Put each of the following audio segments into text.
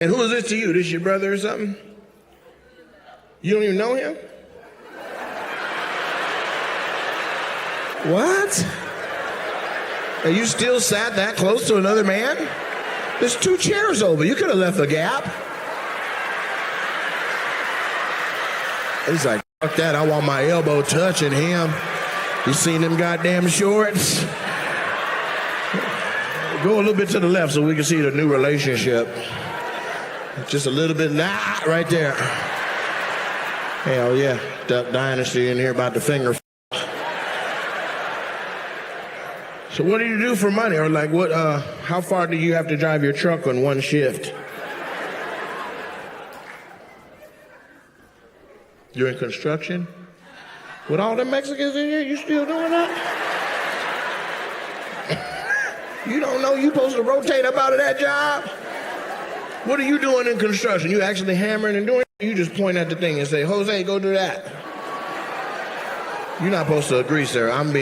And who is this to you? This your brother or something? You don't even know him? What? And you still sat that close to another man? There's 2 chairs over. You could have left a gap. He's like, fuck that. I want my elbow touching him. You seen them goddamn shorts? Go a little bit to the left so we can see the new relationship. Just a little bit right there. Hell yeah. Duck Dynasty in here about the finger. So what do you do for money? Or like what, how far do you have to drive your truck on one shift? You're in construction? With all the Mexicans in here, you still doing that? You don't know you supposed to rotate up out of that job? What are you doing in construction? You actually hammering and doing it? You just point at the thing and say, Jose, go do that. You're not supposed to agree, sir. I'm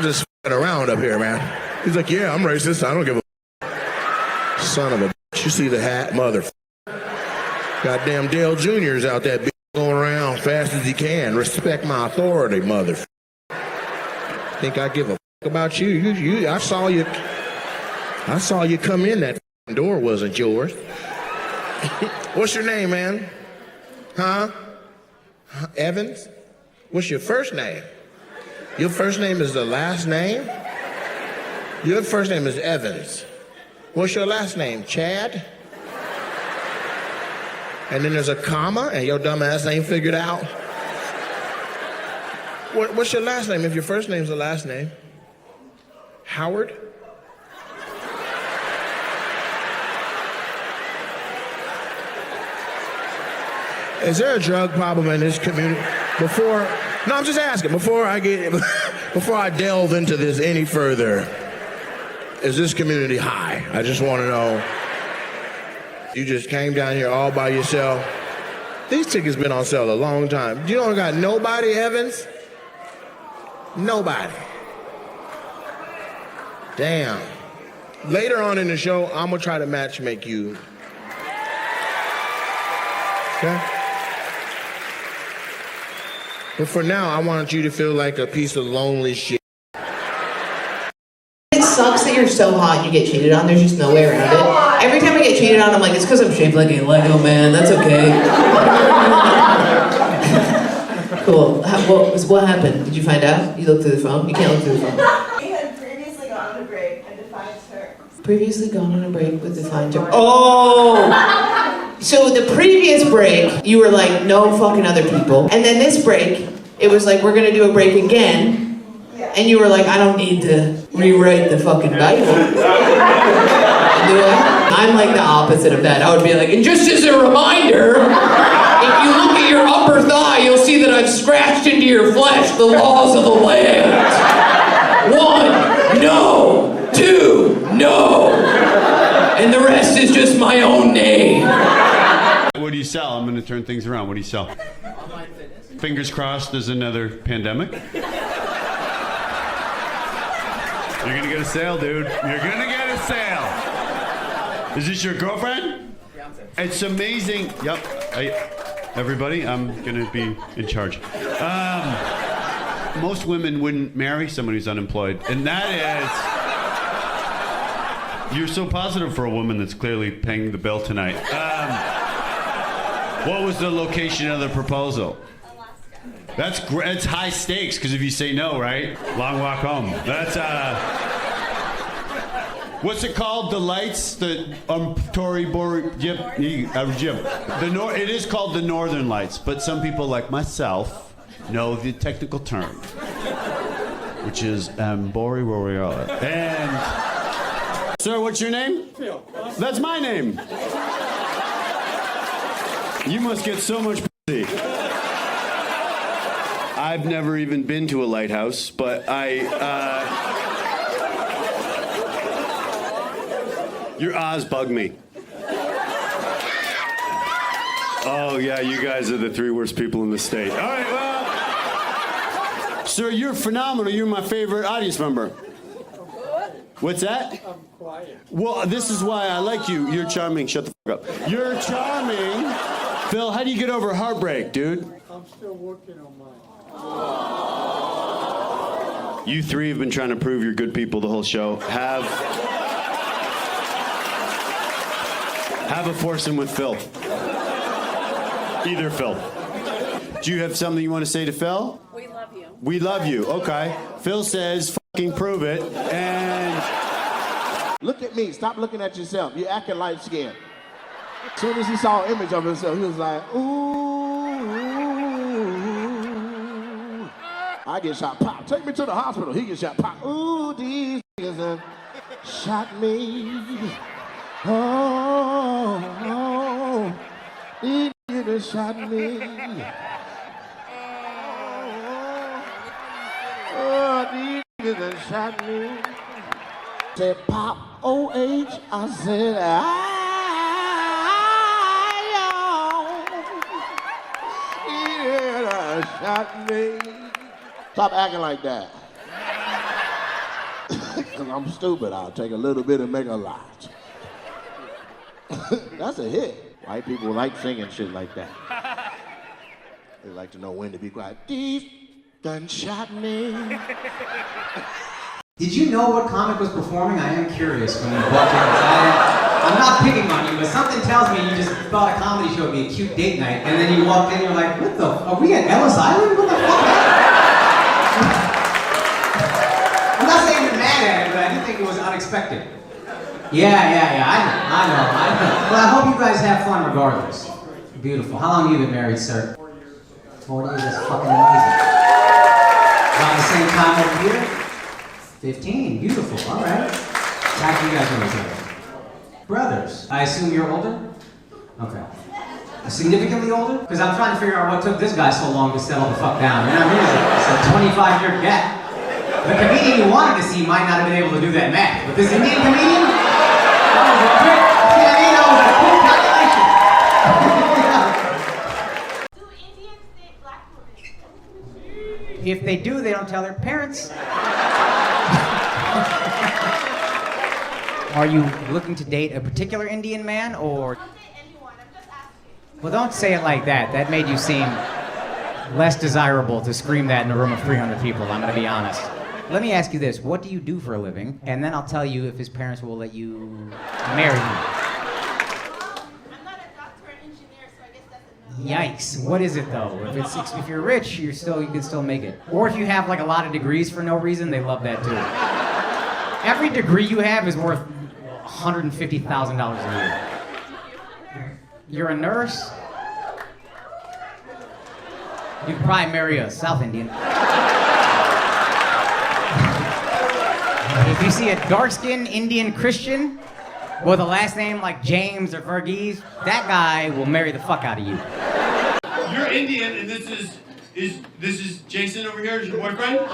just f***ing around up here, man. He's like, yeah, I'm racist. I don't give a son of a bitch. You see the hat? Mother. Goddamn Dale Jr.'s out that bitch going around fast as he can. Respect my authority, mother. Think I give a about you? I saw you come in. That door wasn't yours. What's your name, man? Huh? Evans? What's your first name? Your first name is the last name? Your first name is Evans. What's your last name? Chad? And then there's a comma, and your dumb ass ain't figured out. What's your last name if your first name's the last name? Howard? Is there a drug problem in this community? No, I'm just asking, before I delve into this any further, is this community high? I just want to know. You just came down here all by yourself. These tickets been on sale a long time. You don't got nobody, Evans? Nobody. Damn. Later on in the show, I'm gonna try to matchmake you. Okay? But for now, I want you to feel like a piece of lonely shit. It sucks that you're so hot and you get cheated on. There's just no way around it. Every time I get cheated on, I'm like, it's because I'm shaped like a Lego man. That's okay. Cool. What happened? Did you find out? You looked through the phone? You can't look through the phone. We had previously gone on a break and defined her. Previously gone on a break with defined her. Oh! So the previous break, you were like, no fucking other people. And then this break, it was like, we're gonna do a break again. Yeah. And you were like, I don't need to rewrite the fucking Bible. I'm like the opposite of that. I would be like, and just as a reminder, if you look at your upper thigh, you'll see that I've scratched into your flesh the laws of the land. 1, no. 2, no. And the rest is just my own name. What do you sell? I'm going to turn things around. What do you sell? Online fitness. Fingers crossed there's another pandemic. You're going to get a sale, dude. You're going to get a sale. Is this your girlfriend? Fiance. It's amazing. Yep. Everybody, I'm going to be in charge. Most women wouldn't marry someone who's unemployed. And that is... You're so positive for a woman that's clearly paying the bill tonight. What was the location of the proposal? That's great. It's high stakes because if you say no, right? Long walk home. That's what's it called? The lights, the Tory It is called the Northern Lights, but some people like myself know the technical term, which is Bori Royale. And sir, what's your name? Phil. That's my name. You must get so much pussy. I've never even been to a lighthouse, but your Oz bug me. Oh yeah, you guys are the 3 worst people in the state. All right, well, sir, you're phenomenal. You're my favorite audience member. What's that? I'm quiet. Well, this is why I like you. You're charming. Shut the fuck up. You're charming. Phil, how do you get over heartbreak, dude? I'm still working on mine. You three have been trying to prove you're good people the whole show. Have a foursome with Phil. Either Phil. Do you have something you want to say to Phil? We love you. We love you. Okay. Phil says, fucking prove it. And Look at me. Stop looking at yourself. You're acting light skinned. As soon as he saw an image of himself, he was like, ooh. I get shot. Pop. Take me to the hospital. He gets shot. Pop. Ooh, these niggas done shot me. Oh, these niggas done shot me. Oh, these niggas done shot me. Said Pop O-H. I said I shot me. Stop acting like that. Cause I'm stupid. I'll take a little bit and make a lot. That's a hit. White people like singing shit like that. They like to know when to be quiet. These done shot me. Did you know what comic was performing? I am curious when you walked in. I'm not picking on you, but something tells me you just thought a comedy show would be a cute date night, and then you walked in and you're like, what the, are we at Ellis Island? What the fuck? I'm not saying you're mad at it, but I do think it was unexpected. Yeah, I know. Well, I hope you guys have fun regardless. Beautiful. How long have you been married, sir? 4 years, that's fucking amazing. About the same time over here? 15, beautiful, all right. How do you guys know each other? Brothers. I assume you're older? Okay. Significantly older? Because I'm trying to figure out what took this guy so long to settle the fuck down. You know what I mean? It's a 25-year gap. The comedian you wanted to see might not have been able to do that math, but this Indian comedian? That was a quick, that was a quick calculation. Do Indians date black women? If they do, they don't tell their parents. Are you looking to date a particular Indian man, or? I'll date anyone. I'm just asking. Well, don't say it like that. That made you seem less desirable to scream that in a room of 300 people, I'm gonna be honest. Let me ask you this, what do you do for a living? And then I'll tell you if his parents will let you marry him. I'm not a doctor or engineer, so I guess that's a no. Yikes, what is it though? If you're rich, you can still make it. Or if you have like a lot of degrees for no reason, they love that too. Every degree you have is worth $150,000 a year. You're a nurse? You could probably marry a South Indian. If you see a dark-skinned Indian Christian with a last name like James or Verghese, that guy will marry the fuck out of you. you're Indian, and this is Jason over here, is your boyfriend?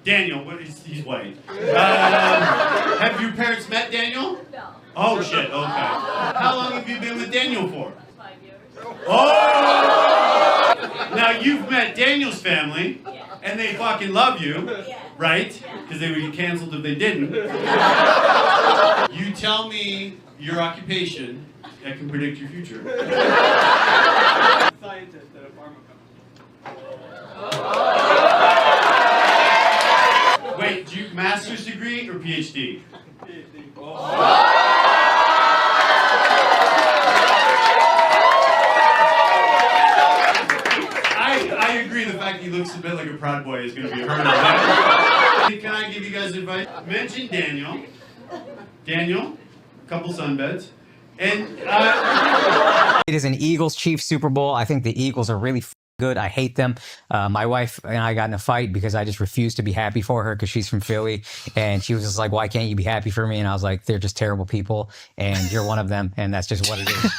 Daniel, what is, he's white. Have your parents met Daniel? No. Oh shit, okay. How long have you been with Daniel for? 5 years. Oh! Now you've met Daniel's family, Yeah. and they fucking love you, Yeah. right? Because they would get canceled if they didn't. You tell me your occupation, I can predict your future. Scientist at a pharma company. Wait, do you master's degree or PhD? PhD. I agree. The fact he looks a bit like a Proud Boy is going to be a hurdle. Can I give you guys advice? Mention Daniel. Daniel, couple sunbeds, and It is an Eagles-Chiefs Super Bowl. I think the Eagles are really good. I hate them. My wife and I got in a fight because I just refused to be happy for her because she's from Philly. And she was just like, why can't you be happy for me? And I was like, they're just terrible people. And you're one of them. And that's just what it is.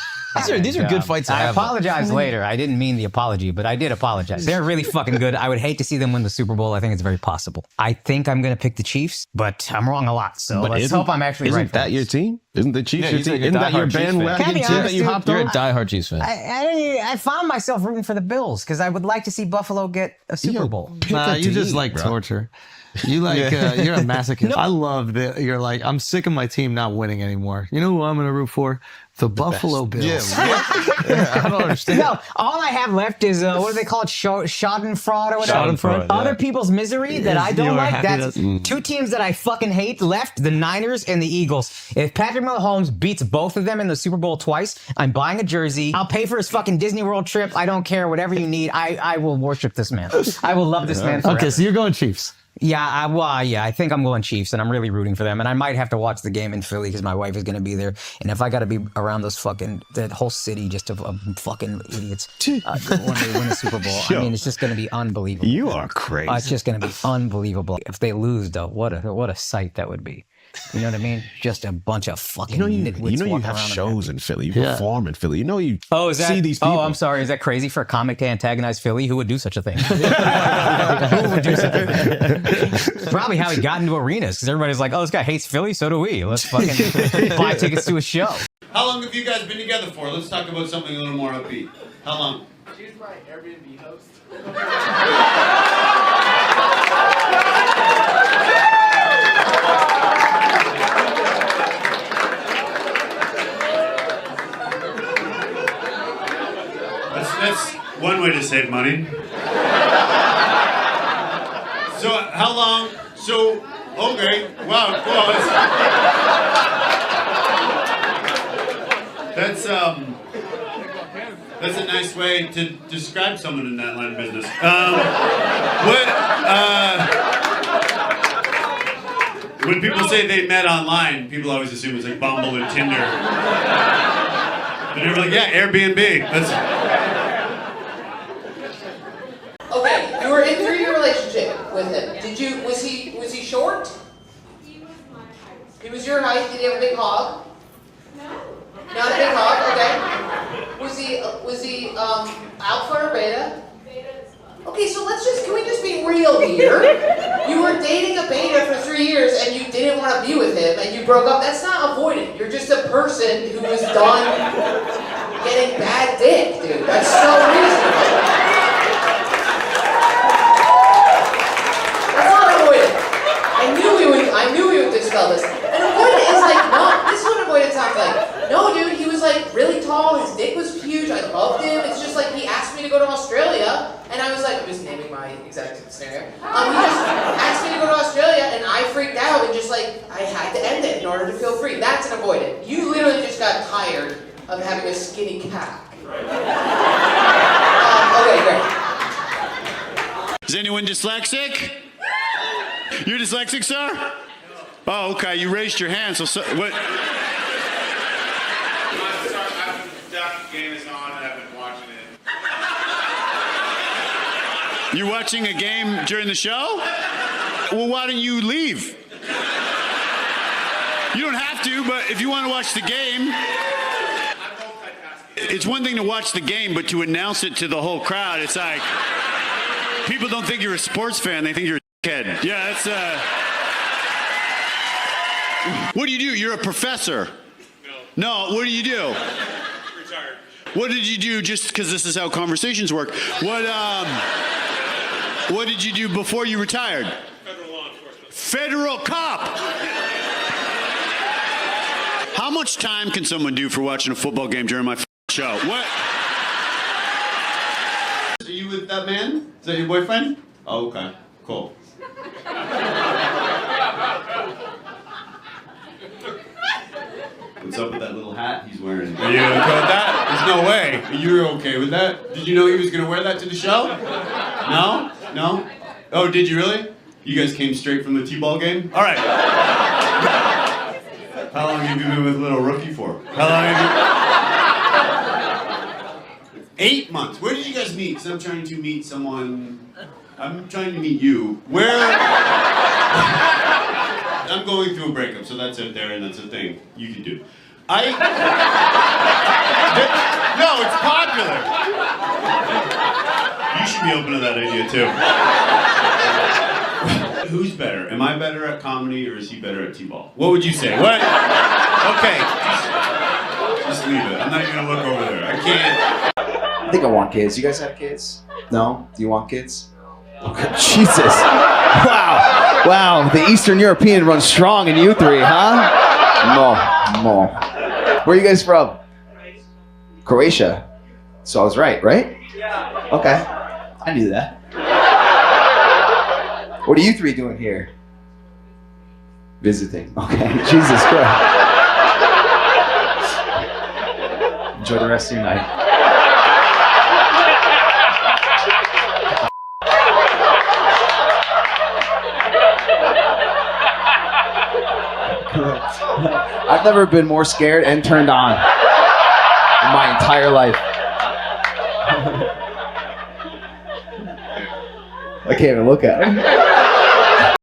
These are good fights to I have. apologize later. I didn't mean the apology, but I did apologize. They're really fucking good. I would hate to see them win the Super Bowl. I think it's very possible. I think I'm going to pick the Chiefs, but I'm wrong a lot. So let's hope I'm actually right. Isn't that your team? Isn't the Chiefs your team? like a Isn't that your diehard Chiefs fan. bandwagon Can I be team that honest, you dude? hopped You're a on? diehard Chiefs fan. I found myself rooting for the Bills because I would like to see Buffalo get a Super Bowl. Nah, you just team, like bro. torture. You like you're a masochist. I love that you're like, I'm sick of my team not winning anymore. You know who I'm gonna root for? The Buffalo Bills. Yeah, I don't understand. No, all I have left is what do they call it? Schadenfreude or whatever. Schadenfreude, Other yeah. people's misery that I You don't are like. happy That's two teams that I fucking hate left: the Niners and the Eagles. If Patrick Mahomes beats both of them in the Super Bowl twice, I'm buying a jersey. I'll pay for his fucking Disney World trip. I don't care. Whatever you need, I will worship this man. I will love this man forever. Okay, so you're going Chiefs. Yeah, I think I'm going Chiefs, and I'm really rooting for them. And I might have to watch the game in Philly because my wife is going to be there. And if I got to be around that whole city just of fucking idiots when they win the Super Bowl, I mean, it's just going to be unbelievable. You are crazy. It's just going to be unbelievable. If they lose, though, what a sight that would be. You know what I mean? Just a bunch of fucking nitwits you walking have around shows in Philly. You Yeah. perform in Philly. You know you is that, see these people. Oh, I'm sorry. Is that crazy for a comic to antagonize Philly? Who would do such a thing? Who would do such a thing? Probably how he got into arenas because everybody's like, oh, this guy hates Philly. So do we. Let's fucking buy tickets to a show. How long have you guys been together for? Let's talk about something a little more upbeat. How long? She's my Airbnb host. That's one way to save money. So how long? So okay, wow, cool. That's a nice way to describe someone in that line of business. When people say they met online, people always assume it's like Bumble and Tinder. And they're like, yeah, Airbnb. Okay, you were in a 3-year relationship with him. Was he short? He was my height. He was your height. Did he have a big hog? No. Not a big hog, okay. Was he alpha or beta? Beta as well. Okay, so can we just be real here? You were dating a beta for 3 years and you didn't want to be with him and you broke up. That's not avoidant. You're just a person who was done getting bad dick, dude. That's so reasonable. That's not avoidant. I knew we would dispel this. And avoidant is like, no, this is what avoidant sounds like. No, dude, he was like really tall, his dick was huge, I loved him. It's just like he asked me to go to Australia, and I was like, I'm just naming my exact scenario. He just asked me to go to Australia, and I freaked out and just like, I had to end it in order to feel free. That's an avoidant. You literally just got tired of having a skinny cock. Okay, great. Is anyone dyslexic? You're dyslexic, sir? Oh, okay. You raised your hand. So what? That game is on and I've been watching it. You're watching a game during the show? Well, why don't you leave? You don't have to, but if you want to watch the game. It's one thing to watch the game, but to announce it to the whole crowd, it's like people don't think you're a sports fan; they think you're a kid. Yeah, that's. What do you do? You're a professor. No. What do you do? Retired. What did you do? Just because this is how conversations work. What did you do before you retired? Federal law enforcement. Federal cop. How much time can someone do for watching a football game during my show? What? Are you with that man? Is that your boyfriend? Oh, okay. Cool. What's up with that little hat he's wearing? Are you okay with that? There's no way. You're okay with that? Did you know he was going to wear that to the show? No? No? Oh, did you really? You guys came straight from the T-ball game? All right. How long have you been with little rookie for? How long have you... 8 months. Where did you guys meet? Because I'm trying to meet someone... I'm trying to meet you. Where... I'm going through a breakup, so that's out there, and that's a thing you can do. No, it's popular. You should be open to that idea, too. Who's better? Am I better at comedy or is he better at t-ball? What would you say? What? Okay. Just leave it. I'm not even gonna look over there. I can't. I think I want kids. You guys have kids? No? Do you want kids? Okay. Jesus. Wow. Wow. The Eastern European runs strong in you three, huh? No. Where are you guys from? Croatia. So I was right? Yeah. Okay. I knew that. What are you three doing here? Visiting. Okay. Jesus Christ. Enjoy the rest of your night. I've never been more scared and turned on in my entire life. I can't even look at him.